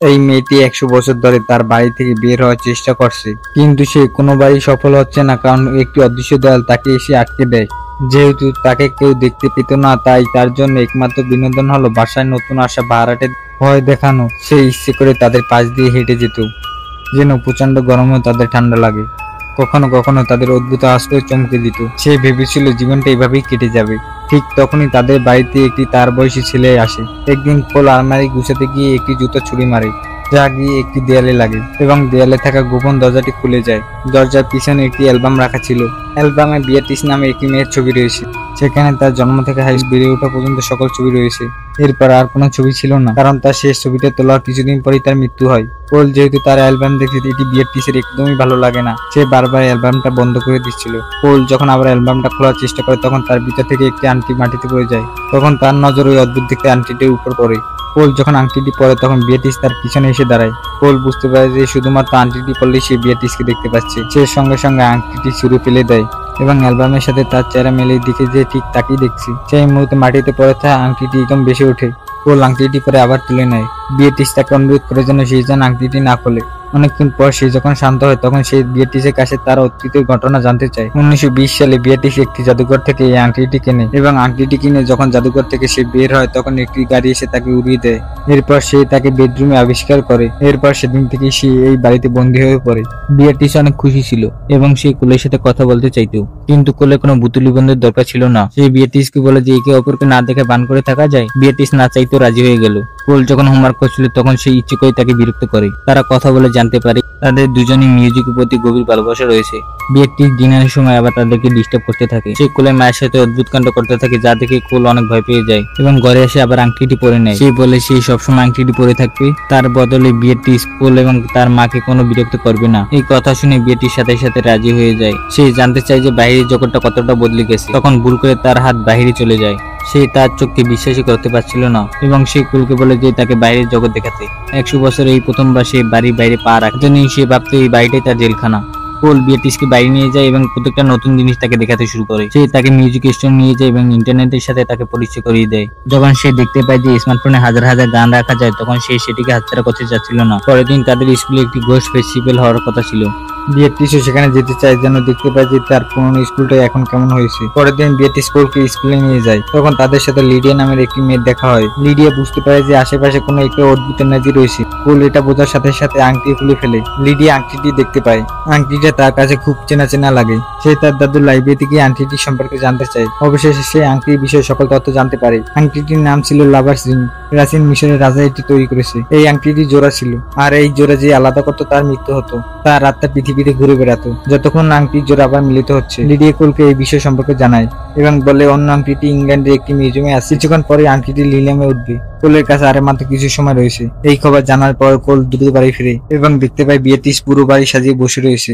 এই মেয়েটি 100 বছর ধরে তার বাড়ি থেকে বের হওয়ার চেষ্টা করছে, কিন্তু সে কোনোবারই সফল হচ্ছে না, কারণ একটি অদৃশ্য দেয়াল তাকে এসে আটকে দেয়। যেহেতু তাকে কেউ দেখতে পেত না, তাই তার জন্য একমাত্র বিনোদন হলো বাসায় নতুন আসা ভাড়াটে ভয় দেখানো। সে ইচ্ছে করে তাদের পাশ দিয়ে হেঁটে যেত, যেন প্রচন্ড গরমেও তাদের ঠান্ডা লাগে। কখনো কখনো তাদের অদ্ভুত আশ্রয় চমকে দিত। সে ভেবেছিল জীবনটা এভাবেই কেটে যাবে। ঠিক তখনই তাদের বাড়িতে একটি তার বয়সী ছেলে আসে। একদিন কোল আলমারি গুছাতে গিয়ে একটি জুতো ছুরি মারে, যা গিয়ে একটি দেয়ালে লাগে এবং দেয়ালে থাকা গোপন দরজাটি খুলে যায়। দরজার পিছনে একটি অ্যালবাম রাখা ছিল। অ্যালবামে বিয়াট্রিস নামে একটি মেয়ের ছবি রয়েছে। সেখানে তার জন্ম থেকে হাইস বেড়ে ওঠা পর্যন্ত সকল ছবি রয়েছে। এরপর আর কোনো ছবি ছিল না, কারণ তার শেষ ছবিটা তোলার কিছুদিন পরেই তার মৃত্যু হয়। পোল যেহেতু তার অ্যালবাম দেখে এটি বিয়াট্রিসের একদমই ভালো লাগে না, সে বারবার অ্যালবামটা বন্ধ করে দিচ্ছিল। পোল যখন আবার অ্যালবামটা খোলার চেষ্টা করে, তখন তার ভিতর থেকে একটি আংটি মাটিতে পড়ে যায়। তখন তার নজর ওই অদ্ভুত দেখতে আংটিটির উপর পড়ে। পোল যখন আংটিটি পরে, তখন বিয়াট্রিস তার পিছনে এসে দাঁড়ায়। পোল বুঝতে পারে যে শুধুমাত্র আংটিটি পরলেই সে বিয়াট্রিসকে দেখতে পাচ্ছে। সে সঙ্গে সঙ্গে আংটিটি ছুঁড়ে ফেলে দেয় এবং অ্যালবামের সাথে তার চেহারা মেলে দিকে যে ঠিক তাকেই দেখছি। সেই মুহূর্তে মাটিতে পড়ে থাকা আংটিটি একদম বেশি ওঠে। পোল আংটিটি পরে আবার তুলে নেয়। বিয়াট্রিস তাকে অনুরোধ করে যেন সে যেন আংটিটি না খোলে। অনেকক্ষণ পর সে যখন শান্ত হয়, তখন সে বিয়াট্রিসের কাছে তার অতীতের ঘটনা জানতে চায়। 1920 সালে বিয়াট্রিস একটি জাদুঘর থেকে এই আংটিটি কেনে এবং আংটিটি কিনে যখন জাদুঘর থেকে সে বের হয়, তখন একটি গাড়ি এসে তাকে উড়িয়ে দেয়। এরপর সে তাকে বেডরুমে আবিষ্কার করে। এরপর সেদিন থেকে সে এই বাড়িতে বন্দী হয়ে পড়ে। বিয়াট্রিস অনেক খুশি ছিল এবং সে কোলের সাথে কথা বলতে চাইতো, কিন্তু কোলে কোনো বুতুলি বন্ধের দরকার ছিল না। সে বিয়াট্রিসকে বলে যে একে অপরকে না দেখে বান করে থাকা যায়। বিয়াট্রিস না চাইতো রাজি হয়ে গেল। পোল যখন হোমওয়ার্ক করছিল, তখন সে ইচ্ছে করে তাকে বিরক্ত করে। তারা কথা বলে জানতে পারে তাদের দুজনই মিউজিকের প্রতি গভীর ভালোবাসা রয়েছে। বিয়েটির ডিনারের সময় আবার তাদেরকে ডিস্টার্ব করতে থাকে। সে কোলে মায়ের সাথে অদ্ভুত কাণ্ড করতে থাকে, যা দেখে কোল অনেক ভয় পেয়ে যায় এবং ঘরে এসে আবার আংটিটি পরে নেয়। সে বলে সে সবসময় আংটিটি পরে থাকবে, তার বদলে বিয়েটির কোল এবং তার মাকে কোনো বিরক্ত করবে না। এই কথা শুনে বিয়েটির সাথে সাথে রাজি হয়ে যায়। সে জানতে চায় যে বাইরের জগৎটা কতটা বদলে গেছে। তখন ভুল করে তার হাত বাইরে চলে যায়। সে তার চোখকে বিশ্বাসই করতে পারছিল না এবং সে কুলকে বলে যে তাকে বাইরের জগৎ দেখাতে। 100 বছরে এই প্রথমবার সে বাড়ির বাইরে পা রাখে। সে ভাবতে এই বাড়িটাই তার জেলখানা। পোল বিয়াট্রিসকে বাইরে নিয়ে যায় এবং প্রত্যেকটা নতুন জিনিস তাকে দেখাতে শুরু করে। সে তাকে মিউজিক স্টোর নিয়ে যায় এবং ইন্টারনেটের সাথে তাকে পরিচয় করিয়ে দেয়। যখন সে দেখতে পায় যে স্মার্টফোনে হাজার হাজার গান রাখা যায়, তখন সে সেটিকে হাতছাড়া করতে চাচ্ছিল না। পরের দিন তাদের স্কুলে একটি ঘোষ ফেস্টিভ্যাল হওয়ার কথা ছিল। বিয়াট্রিসও সেখানে যেতে চায়, যেন দেখতে পায় যে তার পুরনো স্কুলটা এখন কেমন হয়েছে। পরের দিন বিয়াট্রিস পোলকে স্কুলে নিয়ে যায়। তখন তাদের সাথে লিডিয়া নামের একটি মেয়ের দেখা হয়। লিডিয়া বুঝতে পারে যে আশেপাশে কোনো একটা অদ্ভুত এনার্জি রয়েছে। পোল এটা বোঝার সাথে সাথে আংটি খুলে ফেলে। লিডিয়া আংটিটি দেখতে পায়। আংটিটা তার কাছে খুব চেনা চেনা লাগে। সে তার দাদুর লাইব্রেরিতে গিয়ে আংটিটি সম্পর্কে জানতে চায়। অবশেষে সে আংটির বিষয়ে সকল তথ্য জানতে পারে। আংটিটির নাম ছিল লাভার্স রিং। প্রাচীন মিশরের রাজা এটি তৈরি করেছে। এই আংটিটি জোড়া ছিল, আর এই জোড়া যে আলাদা করতো তার মৃত্যু হতো। তার আত্মা পৃথিবীতে ঘুরে বেড়াতো যতক্ষণ আংটির জোড়া আবার মিলিত হচ্ছে। লিডিয়া কোলকে এই বিষয় সম্পর্কে জানায় এবং বলে অন্য আংটিটি ইংল্যান্ডের একটি মিউজিয়ামে আছে। কিছুক্ষণ পরে আংটিটি লিলিয়ামে উঠবে। কোলের কাছে আরে মাত্র কিছু সময় রয়েছে। এই খবর জানার পর কোল দ্রুত বাড়ি ফিরে এবং দেখতে পায় বিয়াট্রিস পুরো বাড়ি সাজিয়ে বসে রয়েছে।